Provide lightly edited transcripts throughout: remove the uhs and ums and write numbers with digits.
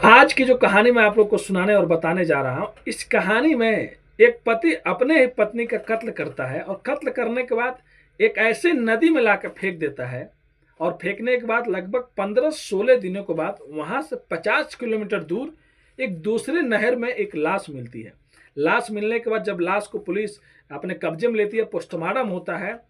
आज की जो कहानी मैं आप लोग को सुनाने और बताने जा रहा हूँ, इस कहानी में एक पति अपने ही पत्नी का कत्ल करता है और कत्ल करने के बाद एक ऐसे नदी में लाकर फेंक देता है। और फेंकने के बाद लगभग 15-16 दिनों के बाद वहां से 50 किलोमीटर दूर एक दूसरे नहर में एक लाश मिलती है। लाश मिलने के बाद जब लाश को पुलिस अपने कब्जे में लेती है, पोस्टमार्टम होता है,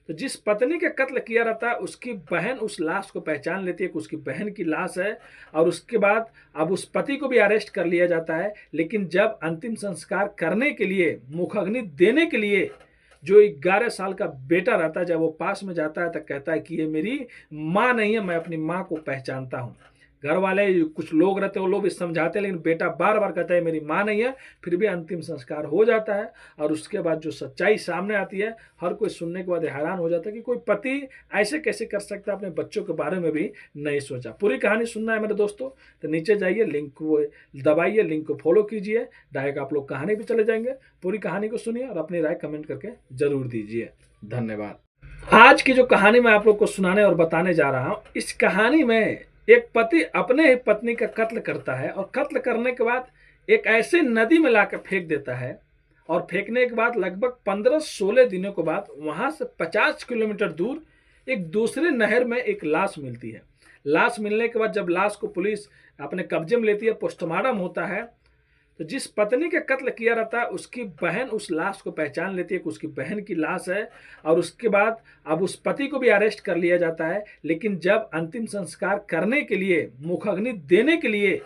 तो जिस पत्नी का कत्ल किया रहता है उसकी बहन उस लाश को पहचान लेती है कि उसकी बहन की लाश है। और उसके बाद अब उस पति को भी अरेस्ट कर लिया जाता है। लेकिन जब अंतिम संस्कार करने के लिए, मुखाग्नि देने के लिए जो 11 साल का बेटा रहता है, जब वो पास में जाता है तो कहता है कि ये मेरी माँ नहीं है, मैं अपनी माँ को पहचानता हूँ। घर वाले कुछ लोग रहते हैं, वो लोग भी समझाते हैं, लेकिन बेटा बार बार कहता है मेरी माँ नहीं है। फिर भी अंतिम संस्कार हो जाता है। और उसके बाद जो सच्चाई सामने आती है, हर कोई सुनने के बाद हैरान हो जाता है कि कोई पति ऐसे कैसे कर सकता है, अपने बच्चों के बारे में भी नहीं सोचा। पूरी कहानी सुनना है मेरे दोस्तों, तो नीचे जाइए, लिंक को दबाइए, लिंक को फॉलो कीजिए, डायरेक्ट आप लोग कहानी भी चले जाएंगे। पूरी कहानी को सुनिए और अपनी राय कमेंट करके जरूर दीजिए। धन्यवाद। आज की जो कहानी मैं आप लोग को सुनाने और बताने जा रहा हूँ, इस कहानी में एक पति अपने ही पत्नी का कत्ल करता है और कत्ल करने के बाद एक ऐसे नदी में लाकर फेंक देता है। और फेंकने के बाद लगभग 15-16 दिनों के बाद वहां से 50 किलोमीटर दूर एक दूसरे नहर में एक लाश मिलती है। लाश मिलने के बाद जब लाश को पुलिस अपने कब्जे में लेती है, पोस्टमार्टम होता है, तो जिस पत्नी का कत्ल किया रहता है उसकी बहन उस लाश को पहचान लेती है कि उसकी बहन की लाश है। और उसके बाद अब उस पति को भी अरेस्ट कर लिया जाता है। लेकिन जब अंतिम संस्कार करने के लिए, मुखाग्नि देने के लिए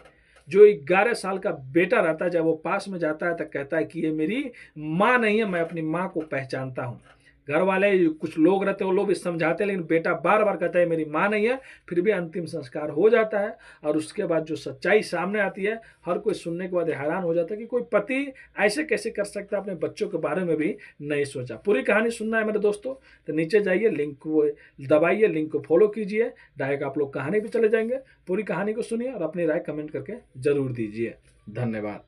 जो 11 साल का बेटा रहता है, जब वो पास में जाता है तो कहता है कि ये मेरी माँ नहीं है, मैं अपनी माँ को पहचानता हूँ। घर वाले कुछ लोग रहते हैं, वो लोग भी समझाते हैं, लेकिन बेटा बार बार कहता है मेरी माँ नहीं है। फिर भी अंतिम संस्कार हो जाता है। और उसके बाद जो सच्चाई सामने आती है, हर कोई सुनने के बाद हैरान हो जाता है कि कोई पति ऐसे कैसे कर सकता है, अपने बच्चों के बारे में भी नहीं सोचा। पूरी कहानी सुनना है मेरे दोस्तों, तो नीचे जाइए, लिंक को दबाइए, लिंक को फॉलो कीजिए, डायरेक्ट आप लोग कहानी भी चले जाएंगे। पूरी कहानी को सुनिए और अपनी राय कमेंट करके जरूर दीजिए। धन्यवाद।